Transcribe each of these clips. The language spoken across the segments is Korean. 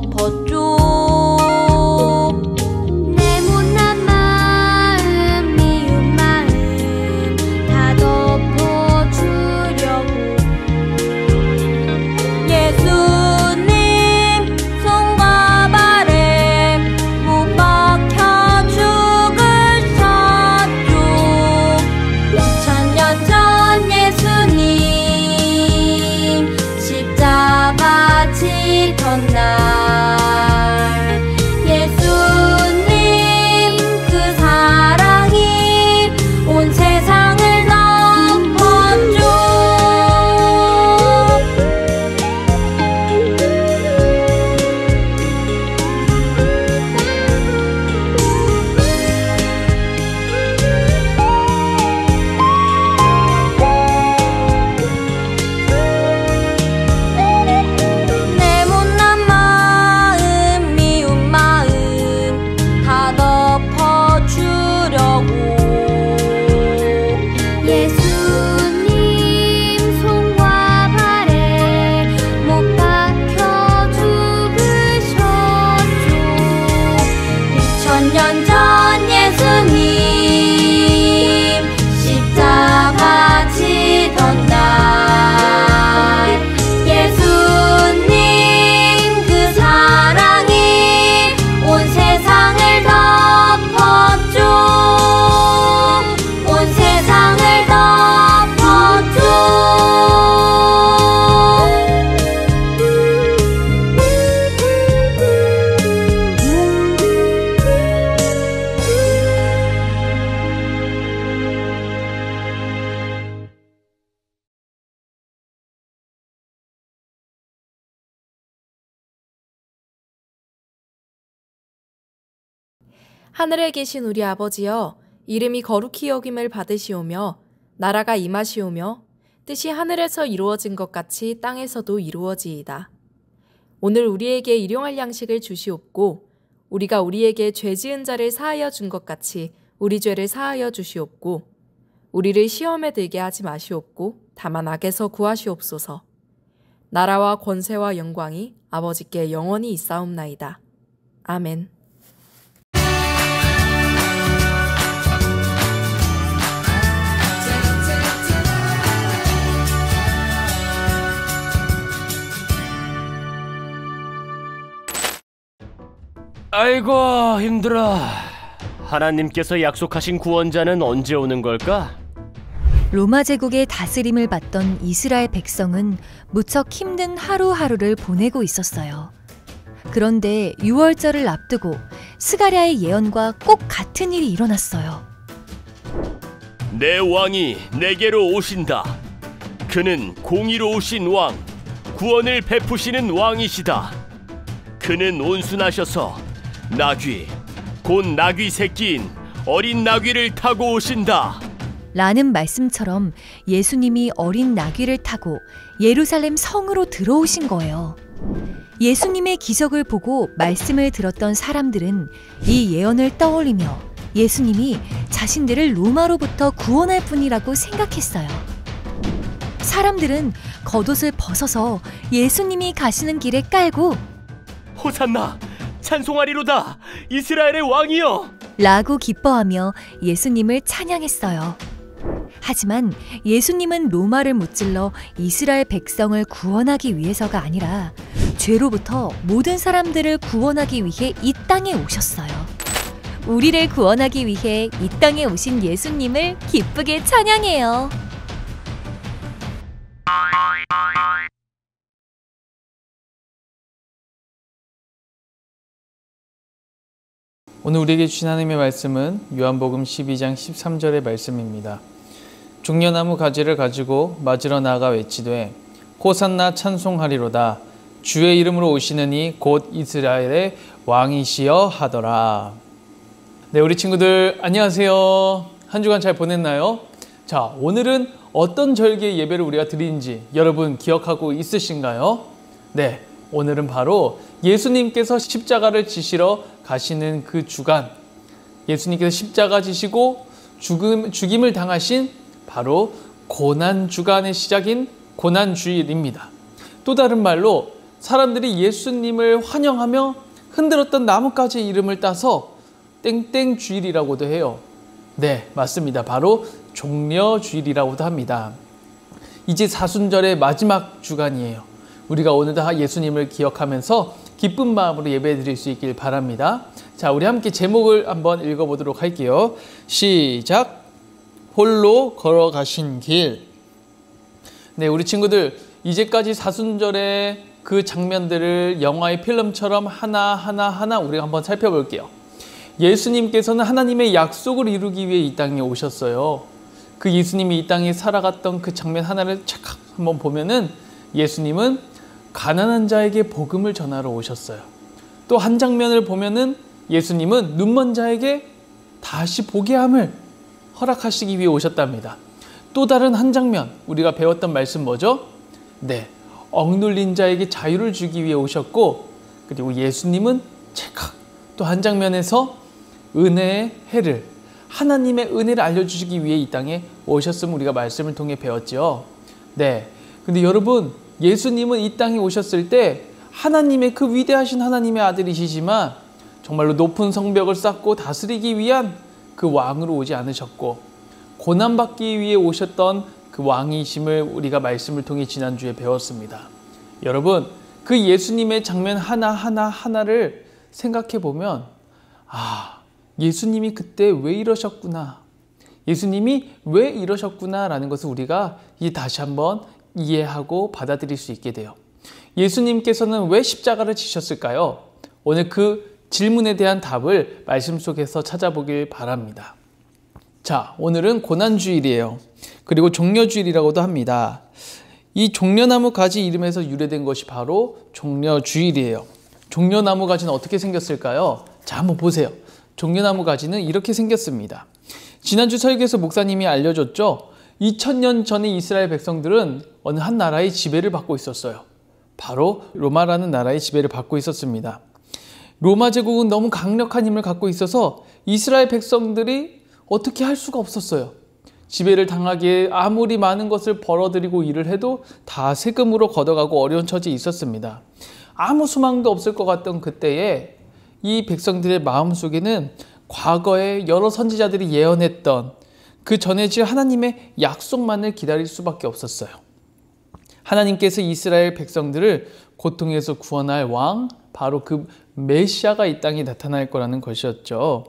덮었죠. 하늘에 계신 우리 아버지여, 이름이 거룩히 여김을 받으시오며 나라가 임하시오며 뜻이 하늘에서 이루어진 것 같이 땅에서도 이루어지이다. 오늘 우리에게 일용할 양식을 주시옵고 우리가 우리에게 죄 지은 자를 사하여 준 것 같이 우리 죄를 사하여 주시옵고 우리를 시험에 들게 하지 마시옵고 다만 악에서 구하시옵소서. 나라와 권세와 영광이 아버지께 영원히 있사옵나이다. 아멘. 아이고 힘들어. 하나님께서 약속하신 구원자는 언제 오는 걸까? 로마 제국의 다스림을 받던 이스라엘 백성은 무척 힘든 하루하루를 보내고 있었어요. 그런데 6월절을 앞두고 스가랴의 예언과 꼭 같은 일이 일어났어요. 내 왕이 내게로 오신다. 그는 공의로우신 왕, 구원을 베푸시는 왕이시다. 그는 온순하셔서 나귀, 곧 나귀 새끼인 어린 나귀를 타고 오신다. 라는 말씀처럼 예수님이 어린 나귀를 타고 예루살렘 성으로 들어오신 거예요. 예수님의 기적을 보고 말씀을 들었던 사람들은 이 예언을 떠올리며 예수님이 자신들을 로마로부터 구원할 분이라고 생각했어요. 사람들은 겉옷을 벗어서 예수님이 가시는 길에 깔고 호산나! 찬송하리로다! 이스라엘의 왕이여! 라고 기뻐하며 예수님을 찬양했어요. 하지만 예수님은 로마를 무찔러 이스라엘 백성을 구원하기 위해서가 아니라 죄로부터 모든 사람들을 구원하기 위해 이 땅에 오셨어요. 우리를 구원하기 위해 이 땅에 오신 예수님을 기쁘게 찬양해요. 오늘 우리에게 주신 하나님의 말씀은 요한복음 12장 13절의 말씀입니다. 종려나무 가지를 가지고 맞으러 나아가 외치되 호산나 찬송하리로다. 주의 이름으로 오시는 이 곧 이스라엘의 왕이시여 하더라. 네, 우리 친구들 안녕하세요. 한 주간 잘 보냈나요? 자, 오늘은 어떤 절기의 예배를 우리가 드리는지 여러분 기억하고 있으신가요? 네, 오늘은 바로 예수님께서 십자가를 지시러 가시는 그 주간, 예수님께서 십자가 지시고 죽임을 당하신 바로 고난주간의 시작인 고난주일입니다. 또 다른 말로 사람들이 예수님을 환영하며 흔들었던 나뭇가지 이름을 따서 땡땡주일이라고도 해요. 네, 맞습니다. 바로 종려주일이라고도 합니다. 이제 사순절의 마지막 주간이에요. 우리가 오늘 다 예수님을 기억하면서 기쁜 마음으로 예배 드릴 수 있길 바랍니다. 자, 우리 함께 제목을 한번 읽어보도록 할게요. 시작! 홀로 걸어가신 길. 네, 우리 친구들, 이제까지 사순절의 그 장면들을 영화의 필름처럼 하나하나 우리가 한번 살펴볼게요. 예수님께서는 하나님의 약속을 이루기 위해 이 땅에 오셨어요. 그 예수님이 이 땅에 살아갔던 그 장면 하나를 착 한번 보면은 예수님은 가난한 자에게 복음을 전하러 오셨어요. 또 한 장면을 보면은 예수님은 눈먼 자에게 다시 보게 함을 허락하시기 위해 오셨답니다. 또 다른 한 장면, 우리가 배웠던 말씀 뭐죠? 네, 억눌린 자에게 자유를 주기 위해 오셨고, 그리고 예수님은 또 한 장면에서 은혜의 해를, 하나님의 은혜를 알려주시기 위해 이 땅에 오셨음을 우리가 말씀을 통해 배웠죠. 네, 근데 여러분, 예수님은 이 땅에 오셨을 때 하나님의 그 위대하신 하나님의 아들이시지만 정말로 높은 성벽을 쌓고 다스리기 위한 그 왕으로 오지 않으셨고, 고난받기 위해 오셨던 그 왕이심을 우리가 말씀을 통해 지난주에 배웠습니다. 여러분, 그 예수님의 장면 하나를 생각해 보면, 예수님이 그때 왜 이러셨구나, 예수님이 왜 이러셨구나 라는 것을 우리가 다시 한번 이해하고 받아들일 수 있게 돼요. 예수님께서는 왜 십자가를 지셨을까요? 오늘 그 질문에 대한 답을 말씀 속에서 찾아보길 바랍니다. 자, 오늘은 고난주일이에요. 그리고 종려주일이라고도 합니다. 이 종려나무 가지 이름에서 유래된 것이 바로 종려주일이에요. 종려나무 가지는 어떻게 생겼을까요? 자, 한번 보세요. 종려나무 가지는 이렇게 생겼습니다. 지난주 설교에서 목사님이 알려줬죠. 2000년 전에 이스라엘 백성들은 어느 한 나라의 지배를 받고 있었어요. 바로 로마라는 나라의 지배를 받고 있었습니다. 로마 제국은 너무 강력한 힘을 갖고 있어서 이스라엘 백성들이 어떻게 할 수가 없었어요. 지배를 당하기에 아무리 많은 것을 벌어들이고 일을 해도 다 세금으로 걷어가고 어려운 처지에 있었습니다. 아무 소망도 없을 것 같던 그때에 이 백성들의 마음속에는 과거에 여러 선지자들이 예언했던 그 전해질 하나님의 약속만을 기다릴 수밖에 없었어요. 하나님께서 이스라엘 백성들을 고통에서 구원할 왕, 바로 그 메시아가 이 땅에 나타날 거라는 것이었죠.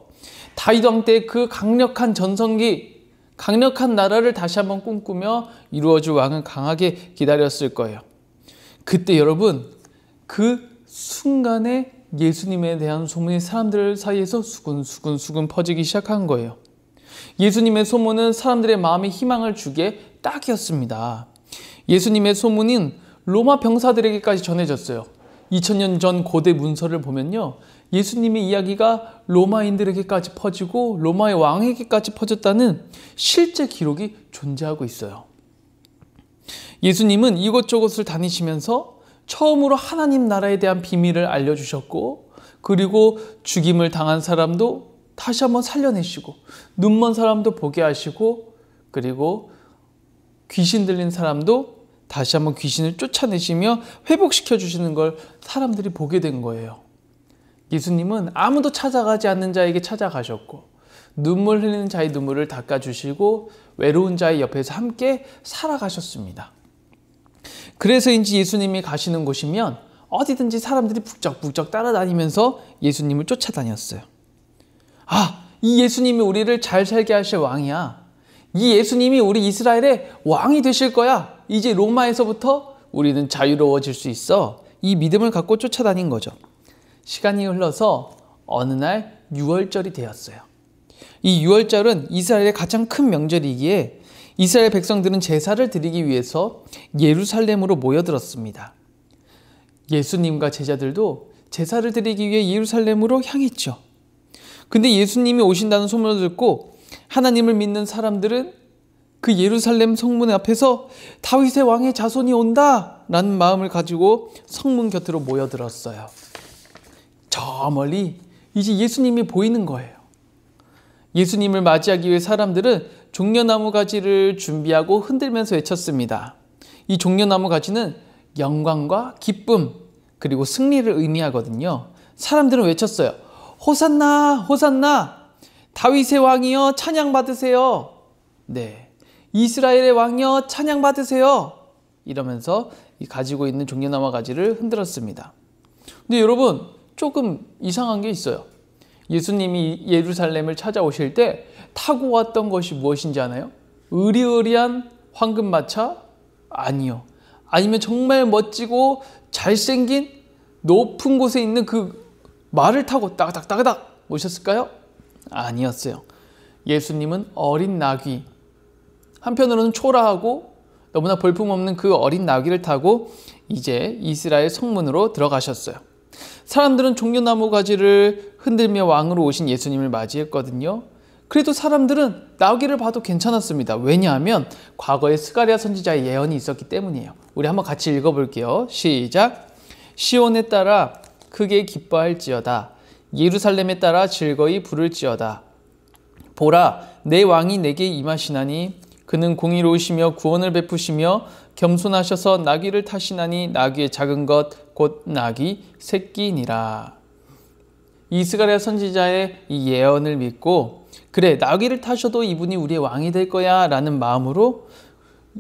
다윗 왕 때 그 강력한 전성기, 강력한 나라를 다시 한번 꿈꾸며 이루어질 왕은 강하게 기다렸을 거예요. 그때 여러분, 그 순간에 예수님에 대한 소문이 사람들 사이에서 수근수근 퍼지기 시작한 거예요. 예수님의 소문은 사람들의 마음에 희망을 주기에 딱이었습니다. 예수님의 소문은 로마 병사들에게까지 전해졌어요. 2000년 전 고대 문서를 보면요, 예수님의 이야기가 로마인들에게까지 퍼지고 로마의 왕에게까지 퍼졌다는 실제 기록이 존재하고 있어요. 예수님은 이곳저곳을 다니시면서 처음으로 하나님 나라에 대한 비밀을 알려주셨고, 그리고 죽임을 당한 사람도 다시 한번 살려내시고, 눈먼 사람도 보게 하시고, 그리고 귀신 들린 사람도 다시 한번 귀신을 쫓아내시며 회복시켜 주시는 걸 사람들이 보게 된 거예요. 예수님은 아무도 찾아가지 않는 자에게 찾아가셨고, 눈물 흘리는 자의 눈물을 닦아주시고, 외로운 자의 옆에서 함께 살아가셨습니다. 그래서인지 예수님이 가시는 곳이면 어디든지 사람들이 북적북적 따라다니면서 예수님을 쫓아다녔어요. 이 예수님이 우리를 잘 살게 하실 왕이야. 이 예수님이 우리 이스라엘의 왕이 되실 거야. 이제 로마에서부터 우리는 자유로워질 수 있어. 이 믿음을 갖고 쫓아다닌 거죠. 시간이 흘러서 어느 날 유월절이 되었어요. 이 유월절은 이스라엘의 가장 큰 명절이기에 이스라엘 백성들은 제사를 드리기 위해서 예루살렘으로 모여들었습니다. 예수님과 제자들도 제사를 드리기 위해 예루살렘으로 향했죠. 근데 예수님이 오신다는 소문을 듣고 하나님을 믿는 사람들은 그 예루살렘 성문 앞에서 다윗의 왕의 자손이 온다 라는 마음을 가지고 성문 곁으로 모여들었어요. 저 멀리 이제 예수님이 보이는 거예요. 예수님을 맞이하기 위해 사람들은 종려나무 가지를 준비하고 흔들면서 외쳤습니다. 이 종려나무 가지는 영광과 기쁨, 그리고 승리를 의미하거든요. 사람들은 외쳤어요. 호산나, 호산나, 다윗의 왕이여 찬양 받으세요. 네, 이스라엘의 왕이여 찬양 받으세요. 이러면서 가지고 있는 종려나무 가지를 흔들었습니다. 근데 여러분, 조금 이상한 게 있어요. 예수님이 예루살렘을 찾아오실 때 타고 왔던 것이 무엇인지 아나요? 으리으리한 황금마차? 아니요. 아니면 정말 멋지고 잘생긴 높은 곳에 있는 그 말을 타고 따그닥따그닥 오셨을까요? 아니었어요. 예수님은 어린 나귀, 한편으로는 초라하고 너무나 볼품없는 그 어린 나귀를 타고 이제 이스라엘 성문으로 들어가셨어요. 사람들은 종려나무 가지를 흔들며 왕으로 오신 예수님을 맞이했거든요. 그래도 사람들은 나귀를 봐도 괜찮았습니다. 왜냐하면 과거에 스가랴 선지자의 예언이 있었기 때문이에요. 우리 한번 같이 읽어볼게요. 시작. 시온에 따라 크게 기뻐할지어다. 예루살렘에 따라 즐거이 부를지어다. 보라, 내 왕이 내게 임하시나니 그는 공의로우시며 구원을 베푸시며 겸손하셔서 나귀를 타시나니 나귀의 작은 것 곧 나귀 새끼니라. 이스가랴 선지자의 이 예언을 믿고 그래, 나귀를 타셔도 이분이 우리의 왕이 될 거야 라는 마음으로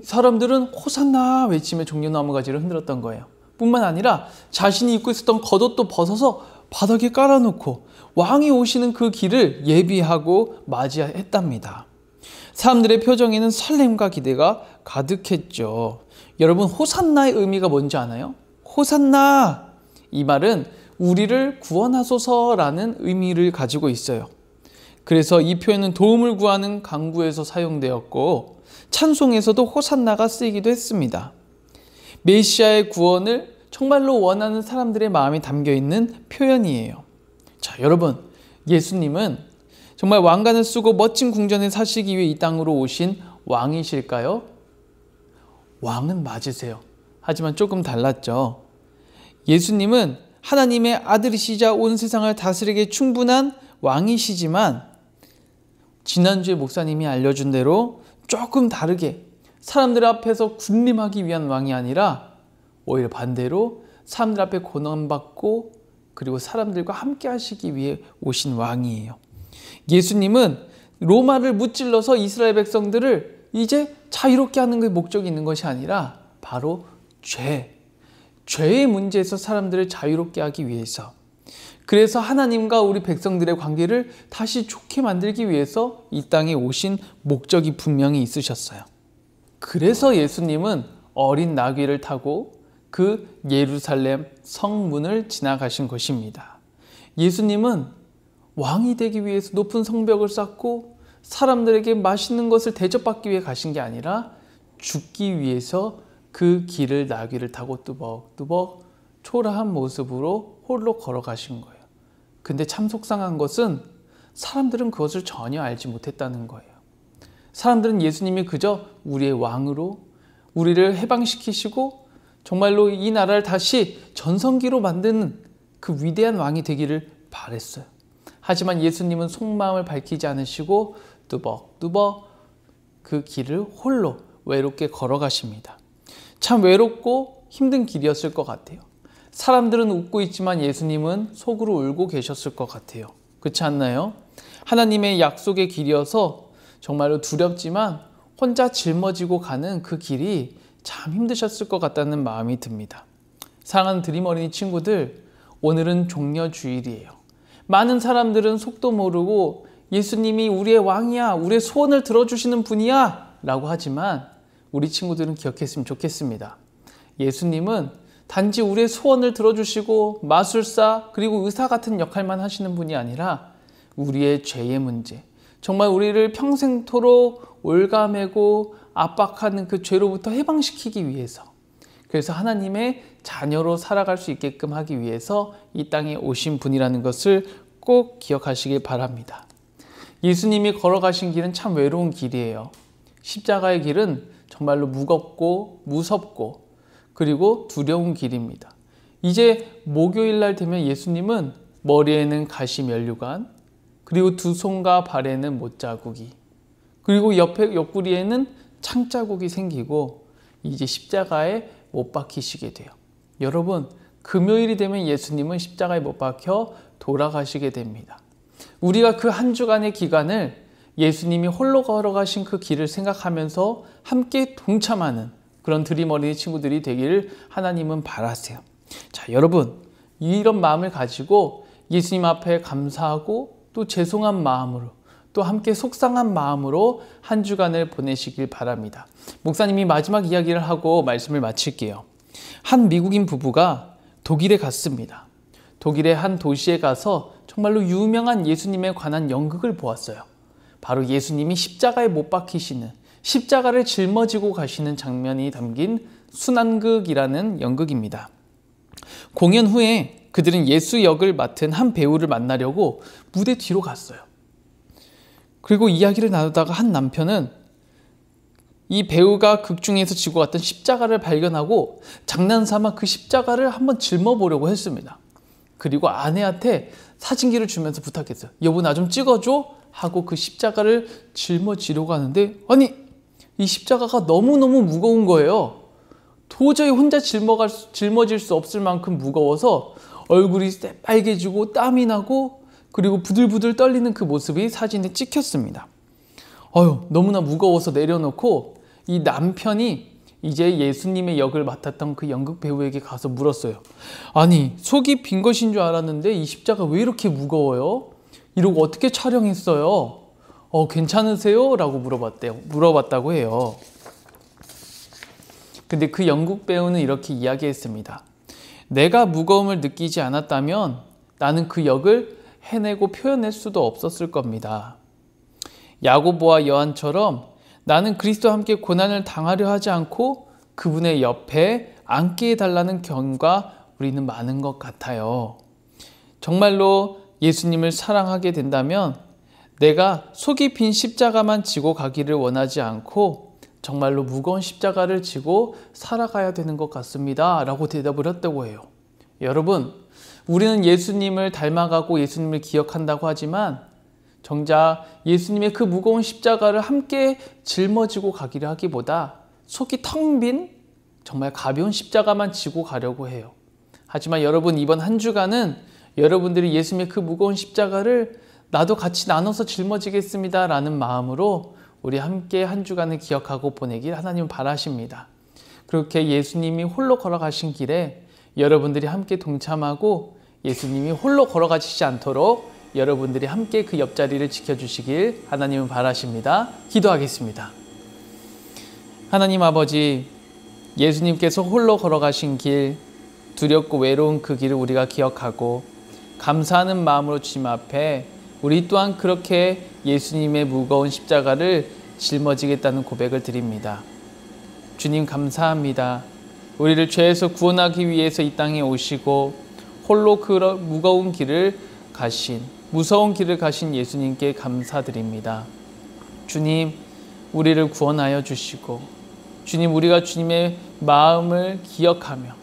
사람들은 호산나 외치며 종려나무 가지를 흔들었던 거예요. 뿐만 아니라 자신이 입고 있었던 겉옷도 벗어서 바닥에 깔아놓고 왕이 오시는 그 길을 예비하고 맞이했답니다. 사람들의 표정에는 설렘과 기대가 가득했죠. 여러분, 호산나의 의미가 뭔지 아나요? 호산나! 이 말은 우리를 구원하소서라는 의미를 가지고 있어요. 그래서 이 표현은 도움을 구하는 강구에서 사용되었고 찬송에서도 호산나가 쓰이기도 했습니다. 메시아의 구원을 정말로 원하는 사람들의 마음이 담겨있는 표현이에요. 자, 여러분, 예수님은 정말 왕관을 쓰고 멋진 궁전에 사시기 위해 이 땅으로 오신 왕이실까요? 왕은 맞으세요. 하지만 조금 달랐죠. 예수님은 하나님의 아들이시자 온 세상을 다스리기에 충분한 왕이시지만 지난주에 목사님이 알려준 대로 조금 다르게 사람들 앞에서 군림하기 위한 왕이 아니라 오히려 반대로 사람들 앞에 고난받고 그리고 사람들과 함께 하시기 위해 오신 왕이에요. 예수님은 로마를 무찔러서 이스라엘 백성들을 이제 자유롭게 하는 게 목적이 있는 것이 아니라 바로 죄의 문제에서 사람들을 자유롭게 하기 위해서, 그래서 하나님과 우리 백성들의 관계를 다시 좋게 만들기 위해서 이 땅에 오신 목적이 분명히 있으셨어요. 그래서 예수님은 어린 나귀를 타고 그 예루살렘 성문을 지나가신 것입니다. 예수님은 왕이 되기 위해서 높은 성벽을 쌓고 사람들에게 맛있는 것을 대접받기 위해 가신 게 아니라 죽기 위해서 그 길을 나귀를 타고 뚜벅뚜벅 초라한 모습으로 홀로 걸어가신 거예요. 근데 참 속상한 것은 사람들은 그것을 전혀 알지 못했다는 거예요. 사람들은 예수님이 그저 우리의 왕으로 우리를 해방시키시고 정말로 이 나라를 다시 전성기로 만드는 그 위대한 왕이 되기를 바랬어요. 하지만 예수님은 속마음을 밝히지 않으시고 뚜벅뚜벅 그 길을 홀로 외롭게 걸어가십니다. 참 외롭고 힘든 길이었을 것 같아요. 사람들은 웃고 있지만 예수님은 속으로 울고 계셨을 것 같아요. 그렇지 않나요? 하나님의 약속의 길이어서 정말로 두렵지만 혼자 짊어지고 가는 그 길이 참 힘드셨을 것 같다는 마음이 듭니다. 사랑하는 드림 어린이 친구들, 오늘은 종려주일이에요. 많은 사람들은 속도 모르고 예수님이 우리의 왕이야, 우리의 소원을 들어주시는 분이야 라고 하지만 우리 친구들은 기억했으면 좋겠습니다. 예수님은 단지 우리의 소원을 들어주시고 마술사 그리고 의사 같은 역할만 하시는 분이 아니라 우리의 죄의 문제, 정말 우리를 평생토록 올가매고 압박하는 그 죄로부터 해방시키기 위해서, 그래서 하나님의 자녀로 살아갈 수 있게끔 하기 위해서 이 땅에 오신 분이라는 것을 꼭 기억하시길 바랍니다. 예수님이 걸어가신 길은 참 외로운 길이에요. 십자가의 길은 정말로 무겁고 무섭고 그리고 두려운 길입니다. 이제 목요일날 되면 예수님은 머리에는 가시 면류관, 그리고 두 손과 발에는 못자국이, 그리고 옆구리에는 창자국이 생기고 이제 십자가에 못 박히시게 돼요. 여러분, 금요일이 되면 예수님은 십자가에 못 박혀 돌아가시게 됩니다. 우리가 그 한 주간의 기간을 예수님이 홀로 걸어가신 그 길을 생각하면서 함께 동참하는 그런 드림 어린이 친구들이 되기를 하나님은 바라세요. 자, 여러분, 이런 마음을 가지고 예수님 앞에 감사하고 또 죄송한 마음으로 또 함께 속상한 마음으로 한 주간을 보내시길 바랍니다. 목사님이 마지막 이야기를 하고 말씀을 마칠게요. 한 미국인 부부가 독일에 갔습니다. 독일의 한 도시에 가서 정말로 유명한 예수님에 관한 연극을 보았어요. 바로 예수님이 십자가에 못 박히시는, 십자가를 짊어지고 가시는 장면이 담긴 순환극이라는 연극입니다. 공연 후에 그들은 예수 역을 맡은 한 배우를 만나려고 무대 뒤로 갔어요. 그리고 이야기를 나누다가 한 남편은 이 배우가 극 중에서 지고 갔던 십자가를 발견하고 장난삼아 그 십자가를 한번 짊어보려고 했습니다. 그리고 아내한테 사진기를 주면서 부탁했어요. 여보, 나 좀 찍어줘? 하고 그 십자가를 짊어지려고 하는데, 아니, 이 십자가가 너무너무 무거운 거예요. 도저히 혼자 짊어질 수 없을 만큼 무거워서 얼굴이 빨개지고 땀이 나고 그리고 부들부들 떨리는 그 모습이 사진에 찍혔습니다. 너무나 무거워서 내려놓고 이 남편이 이제 예수님의 역을 맡았던 그 연극 배우에게 가서 물었어요. 아니, 속이 빈 것인 줄 알았는데 이 십자가 왜 이렇게 무거워요? 이러고 어떻게 촬영했어요? 괜찮으세요? 라고 물어봤다고 해요. 근데 그 연극 배우는 이렇게 이야기했습니다. 내가 무거움을 느끼지 않았다면 나는 그 역을 해내고 표현할 수도 없었을 겁니다. 야고보와 요한처럼 나는 그리스도와 함께 고난을 당하려 하지 않고 그분의 옆에 앉게 해달라는 경우가 우리는 많은 것 같아요. 정말로 예수님을 사랑하게 된다면 내가 속이 빈 십자가만 지고 가기를 원하지 않고 정말로 무거운 십자가를 지고 살아가야 되는 것 같습니다. 라고 대답을 했다고 해요. 여러분, 우리는 예수님을 닮아가고 예수님을 기억한다고 하지만 정작 예수님의 그 무거운 십자가를 함께 짊어지고 가기를 하기보다 속이 텅 빈 정말 가벼운 십자가만 지고 가려고 해요. 하지만 여러분, 이번 한 주간은 여러분들이 예수님의 그 무거운 십자가를 나도 같이 나눠서 짊어지겠습니다 라는 마음으로 우리 함께 한 주간을 기억하고 보내길 하나님은 바라십니다. 그렇게 예수님이 홀로 걸어가신 길에 여러분들이 함께 동참하고 예수님이 홀로 걸어가시지 않도록 여러분들이 함께 그 옆자리를 지켜주시길 하나님은 바라십니다. 기도하겠습니다. 하나님 아버지, 예수님께서 홀로 걸어가신 길, 두렵고 외로운 그 길을 우리가 기억하고 감사하는 마음으로 주님 앞에 우리 또한 그렇게 예수님의 무거운 십자가를 짊어지겠다는 고백을 드립니다. 주님 감사합니다. 우리를 죄에서 구원하기 위해서 이 땅에 오시고 홀로 그 무거운 길을 가신, 무서운 길을 가신 예수님께 감사드립니다. 주님, 우리를 구원하여 주시고 주님, 우리가 주님의 마음을 기억하며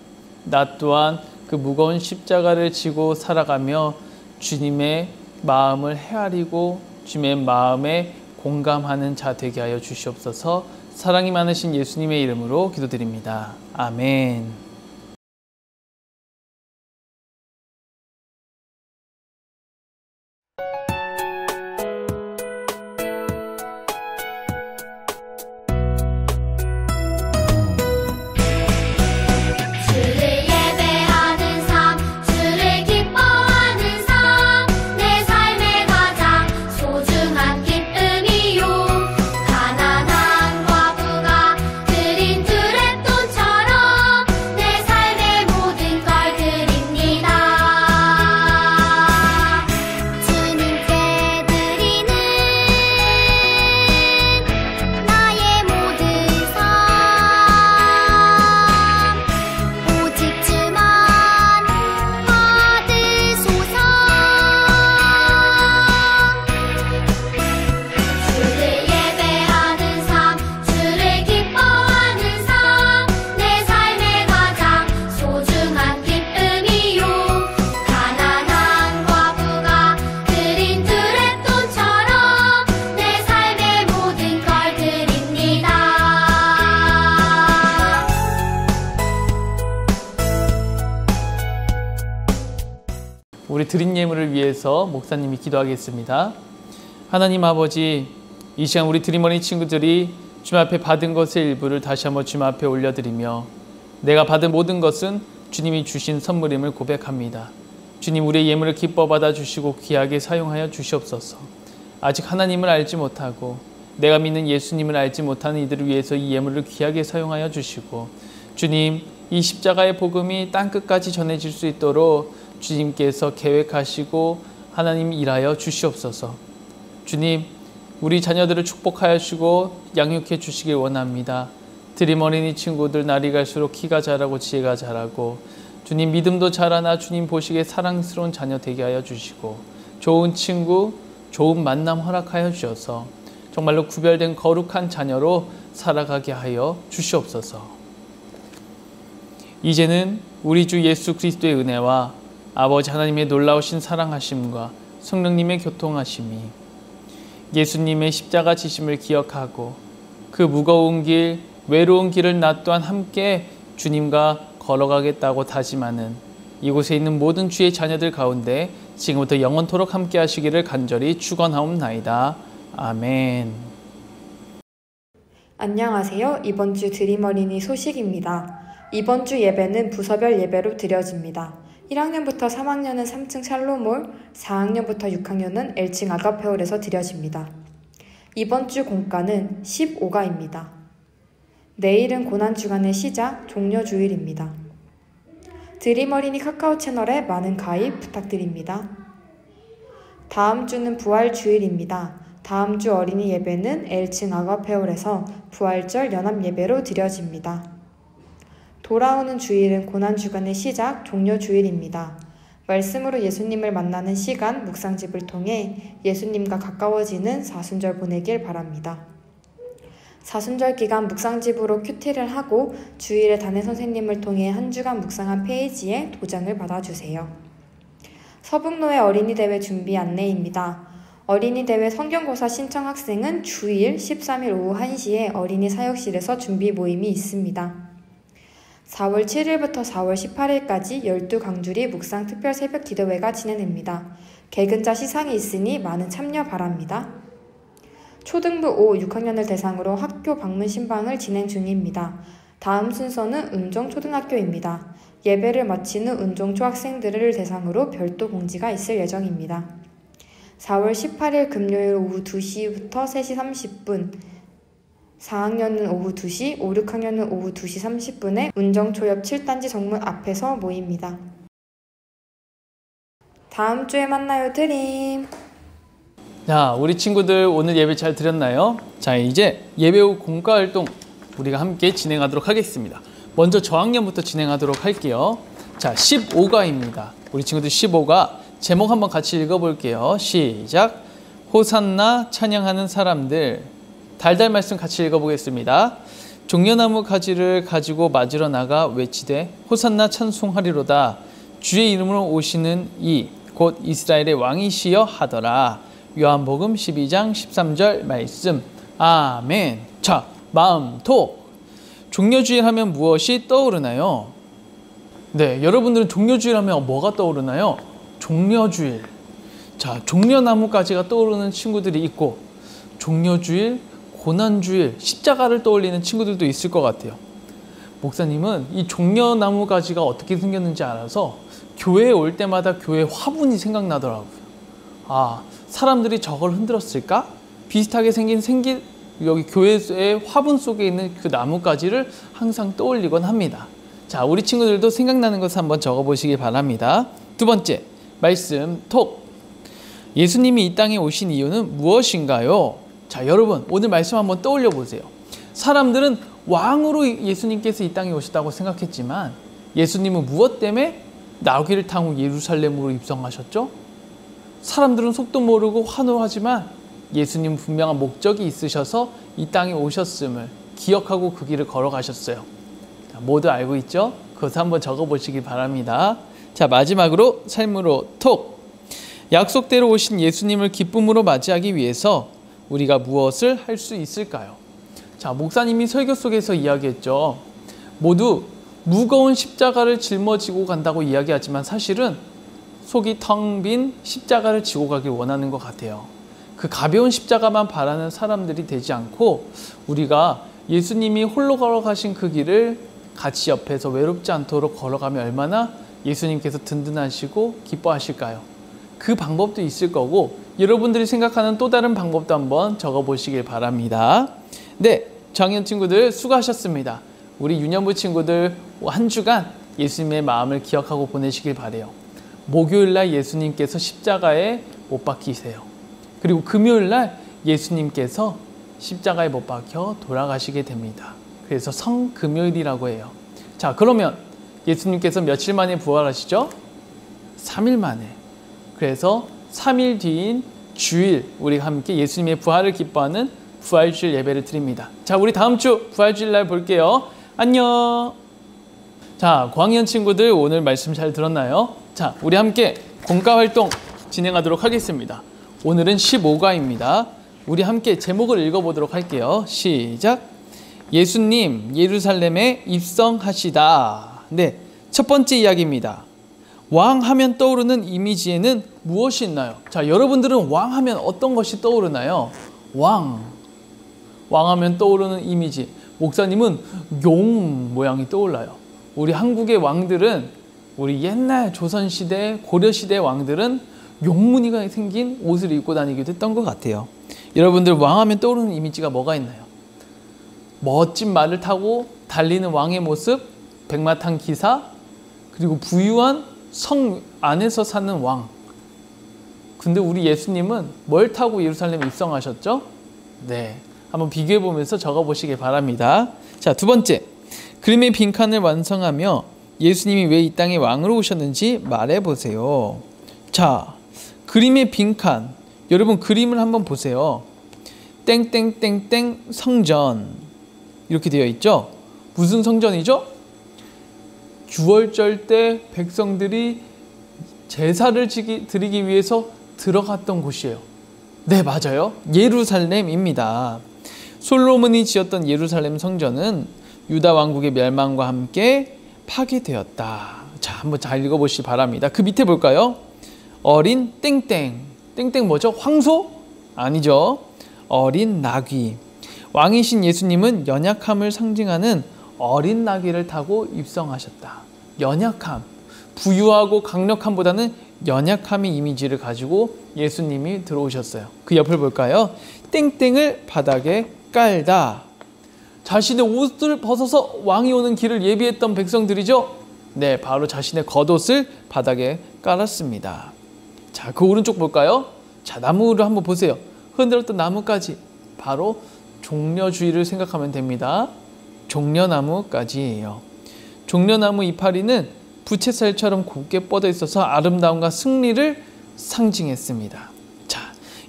나 또한 그 무거운 십자가를 지고 살아가며 주님의 마음을 헤아리고 주님의 마음에 공감하는 자 되게 하여 주시옵소서. 사랑이 많으신 예수님의 이름으로 기도드립니다. 아멘. 가난한 과부가 드린 드랩돈처럼 내 우리 드린 예물을 위해서 목사님이 기도하겠습니다. 하나님 아버지, 이 시간 우리 드림 어린이 친구들이 주님 앞에 받은 것의 일부를 다시 한번 주님 앞에 올려드리며 내가 받은 모든 것은 주님이 주신 선물임을 고백합니다. 주님, 우리의 예물을 기뻐 받아주시고 귀하게 사용하여 주시옵소서. 아직 하나님을 알지 못하고 내가 믿는 예수님을 알지 못하는 이들을 위해서 이 예물을 귀하게 사용하여 주시고, 주님, 이 십자가의 복음이 땅끝까지 전해질 수 있도록 주님께서 계획하시고 하나님 일하여 주시옵소서. 주님, 우리 자녀들을 축복하여 주시고 양육해 주시길 원합니다. 드림 어린이 친구들 날이 갈수록 키가 자라고 지혜가 자라고 주님 믿음도 자라나 주님 보시기에 사랑스러운 자녀 되게 하여 주시고 좋은 친구, 좋은 만남 허락하여 주셔서 정말로 구별된 거룩한 자녀로 살아가게 하여 주시옵소서. 이제는 우리 주 예수 그리스도의 은혜와 아버지 하나님의 놀라우신 사랑하심과 성령님의 교통하심이 예수님의 십자가 지심을 기억하고 그 무거운 길, 외로운 길을 나 또한 함께 주님과 걸어가겠다고 다짐하는 이곳에 있는 모든 주의 자녀들 가운데 지금부터 영원토록 함께 하시기를 간절히 축원하옵나이다. 아멘. 안녕하세요. 이번 주 드림 어린이 소식입니다. 이번 주 예배는 부서별 예배로 드려집니다. 1학년부터 3학년은 3층 샬롬홀, 4학년부터 6학년은 L층 아가페홀에서 드려집니다. 이번 주 공과는 15가입니다. 내일은 고난주간의 시작, 종려주일입니다. 드림 어린이 카카오 채널에 많은 가입 부탁드립니다. 다음 주는 부활주일입니다. 다음 주 어린이 예배는 L층 아가페홀에서 부활절 연합 예배로 드려집니다. 돌아오는 주일은 고난주간의 시작, 종려주일입니다. 말씀으로 예수님을 만나는 시간, 묵상집을 통해 예수님과 가까워지는 사순절 보내길 바랍니다. 사순절 기간 묵상집으로 큐티를 하고 주일에 담임 선생님을 통해 한 주간 묵상한 페이지에 도장을 받아주세요. 서북로의 어린이대회 준비 안내입니다. 어린이대회 성경고사 신청 학생은 주일 13일 오후 1시에 어린이 사역실에서 준비 모임이 있습니다. 4월 7일부터 4월 18일까지 12강주리 묵상 특별 새벽 기도회가 진행됩니다. 개근자 시상이 있으니 많은 참여 바랍니다. 초등부 5, 6학년을 대상으로 학교 방문 신방을 진행 중입니다. 다음 순서는 은종초등학교입니다. 예배를 마치는 은종초 학생들을 대상으로 별도 공지가 있을 예정입니다. 4월 18일 금요일 오후 2시부터 3시 30분, 4학년은 오후 2시, 5, 6학년은 오후 2시 30분에 운정초 옆 7단지 정문 앞에서 모입니다. 다음 주에 만나요, 드림. 자, 우리 친구들 오늘 예배 잘 드렸나요? 자, 이제 예배 후 공과 활동 우리가 함께 진행하도록 하겠습니다. 먼저 저학년부터 진행하도록 할게요. 자, 15가입니다. 우리 친구들 15가 제목 한번 같이 읽어볼게요. 시작. 호산나 찬양하는 사람들. 달달 말씀 같이 읽어보겠습니다. 종려나무 가지를 가지고 맞으러 나가 외치되 호산나 찬송하리로다. 주의 이름으로 오시는 이 곧 이스라엘의 왕이시여 하더라. 요한복음 12장 13절 말씀. 아멘. 자, 마음톡. 종려주일 하면 무엇이 떠오르나요? 네, 여러분들은 종려주일 하면 뭐가 떠오르나요? 종려주일. 자, 종려나무가지가 떠오르는 친구들이 있고 종려주일, 고난주일, 십자가를 떠올리는 친구들도 있을 것 같아요. 목사님은 이 종려나무 가지가 어떻게 생겼는지 알아서 교회에 올 때마다 교회 화분이 생각나더라고요. 아, 사람들이 저걸 흔들었을까? 비슷하게 생긴 여기 교회의 화분 속에 있는 그 나무가지를 항상 떠올리곤 합니다. 자, 우리 친구들도 생각나는 것을 한번 적어보시기 바랍니다. 두 번째, 말씀 톡. 예수님이 이 땅에 오신 이유는 무엇인가요? 자, 여러분 오늘 말씀 한번 떠올려 보세요. 사람들은 왕으로 예수님께서 이 땅에 오셨다고 생각했지만 예수님은 무엇 때문에 나귀를 타고 예루살렘으로 입성하셨죠? 사람들은 속도 모르고 환호하지만 예수님은 분명한 목적이 있으셔서 이 땅에 오셨음을 기억하고 그 길을 걸어가셨어요. 자, 모두 알고 있죠? 그것을 한번 적어보시기 바랍니다. 자, 마지막으로 삶으로 톡. 약속대로 오신 예수님을 기쁨으로 맞이하기 위해서 우리가 무엇을 할 수 있을까요? 자, 목사님이 설교 속에서 이야기했죠. 모두 무거운 십자가를 짊어지고 간다고 이야기하지만 사실은 속이 텅 빈 십자가를 지고 가길 원하는 것 같아요. 그 가벼운 십자가만 바라는 사람들이 되지 않고 우리가 예수님이 홀로 걸어가신 그 길을 같이 옆에서 외롭지 않도록 걸어가면 얼마나 예수님께서 든든하시고 기뻐하실까요? 그 방법도 있을 거고 여러분들이 생각하는 또 다른 방법도 한번 적어보시길 바랍니다. 네, 저학년 친구들 수고하셨습니다. 우리 유년부 친구들 한 주간 예수님의 마음을 기억하고 보내시길 바래요. 목요일날 예수님께서 십자가에 못 박히세요. 그리고 금요일날 예수님께서 십자가에 못 박혀 돌아가시게 됩니다. 그래서 성금요일이라고 해요. 자, 그러면 예수님께서 며칠 만에 부활하시죠? 3일 만에. 그래서 3일 뒤인 주일 우리가 함께 예수님의 부활을 기뻐하는 부활주일 예배를 드립니다. 자, 우리 다음 주 부활주일 날 볼게요. 안녕. 자, 고학년 친구들 오늘 말씀 잘 들었나요? 자, 우리 함께 공과 활동 진행하도록 하겠습니다. 오늘은 15과입니다. 우리 함께 제목을 읽어보도록 할게요. 시작. 예수님 예루살렘에 입성하시다. 네, 첫 번째 이야기입니다. 왕 하면 떠오르는 이미지에는 무엇이 있나요? 자, 여러분들은 왕 하면 어떤 것이 떠오르나요? 왕 하면 떠오르는 이미지. 목사님은 용 모양이 떠올라요. 우리 한국의 왕들은, 우리 옛날 조선시대, 고려시대 왕들은 용무늬가 생긴 옷을 입고 다니기도 했던 것 같아요. 여러분들 왕 하면 떠오르는 이미지가 뭐가 있나요? 멋진 말을 타고 달리는 왕의 모습, 백마탄 기사, 그리고 부유한 성 안에서 사는 왕. 근데 우리 예수님은 뭘 타고 예루살렘에 입성하셨죠? 네, 한번 비교해 보면서 적어보시기 바랍니다. 자, 두 번째, 그림의 빈칸을 완성하며 예수님이 왜 이 땅에 왕으로 오셨는지 말해보세요. 자, 그림의 빈칸, 여러분 그림을 한번 보세요. 땡땡땡땡 성전 이렇게 되어 있죠? 무슨 성전이죠? 유월절 때 백성들이 제사를 드리기 위해서 들어갔던 곳이에요. 네, 맞아요. 예루살렘입니다. 솔로몬이 지었던 예루살렘 성전은 유다 왕국의 멸망과 함께 파괴되었다. 자, 한번 잘 읽어보시기 바랍니다. 그 밑에 볼까요? 어린 땡땡. 땡땡 뭐죠? 황소? 아니죠. 어린 나귀. 왕이신 예수님은 연약함을 상징하는 어린 나귀를 타고 입성하셨다. 연약함. 부유하고 강력함보다는 연약함의 이미지를 가지고 예수님이 들어오셨어요. 그 옆을 볼까요? 땡땡을 바닥에 깔다. 자신의 옷을 벗어서 왕이 오는 길을 예비했던 백성들이죠? 네, 바로 자신의 겉옷을 바닥에 깔았습니다. 자, 그 오른쪽 볼까요? 자, 나무를 한번 보세요. 흔들었던 나무까지 바로 종려주의를 생각하면 됩니다. 종려나무까지예요. 종려나무 이파리는 부채살처럼 곱게 뻗어 있어서 아름다움과 승리를 상징했습니다. 자,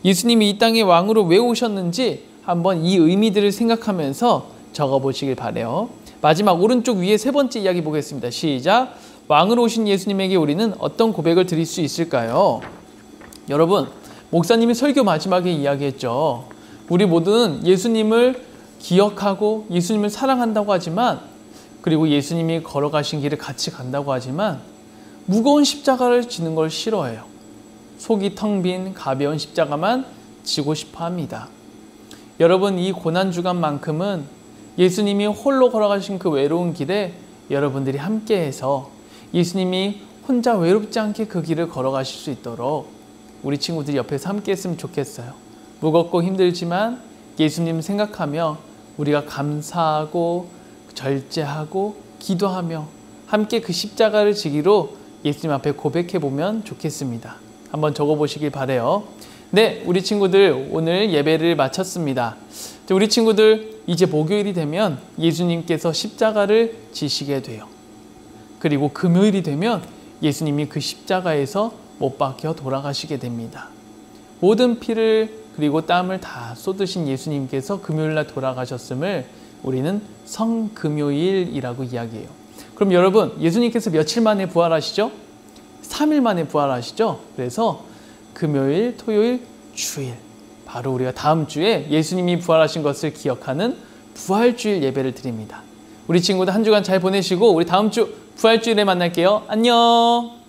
예수님이 이 땅에 왕으로 왜 오셨는지 한번 이 의미들을 생각하면서 적어보시길 바래요. 마지막 오른쪽 위에 세 번째 이야기 보겠습니다. 시작. 왕으로 오신 예수님에게 우리는 어떤 고백을 드릴 수 있을까요? 여러분, 목사님이 설교 마지막에 이야기했죠. 우리 모두는 예수님을 기억하고 예수님을 사랑한다고 하지만, 그리고 예수님이 걸어가신 길을 같이 간다고 하지만 무거운 십자가를 지는 걸 싫어해요. 속이 텅 빈 가벼운 십자가만 지고 싶어 합니다. 여러분, 이 고난주간만큼은 예수님이 홀로 걸어가신 그 외로운 길에 여러분들이 함께해서 예수님이 혼자 외롭지 않게 그 길을 걸어가실 수 있도록 우리 친구들이 옆에서 함께 했으면 좋겠어요. 무겁고 힘들지만 예수님 생각하며 우리가 감사하고 절제하고 기도하며 함께 그 십자가를 지기로 예수님 앞에 고백해보면 좋겠습니다. 한번 적어보시길 바래요. 네, 우리 친구들 오늘 예배를 마쳤습니다. 우리 친구들 이제 목요일이 되면 예수님께서 십자가를 지시게 돼요. 그리고 금요일이 되면 예수님이 그 십자가에서 못 박혀 돌아가시게 됩니다. 모든 피를 그리고 땀을 다 쏟으신 예수님께서 금요일날 돌아가셨음을 우리는 성금요일이라고 이야기해요. 그럼 여러분, 예수님께서 며칠 만에 부활하시죠? 3일 만에 부활하시죠? 그래서 금요일, 토요일, 주일, 바로 우리가 다음 주에 예수님이 부활하신 것을 기억하는 부활주일 예배를 드립니다. 우리 친구들 한 주간 잘 보내시고 우리 다음 주 부활주일에 만날게요. 안녕.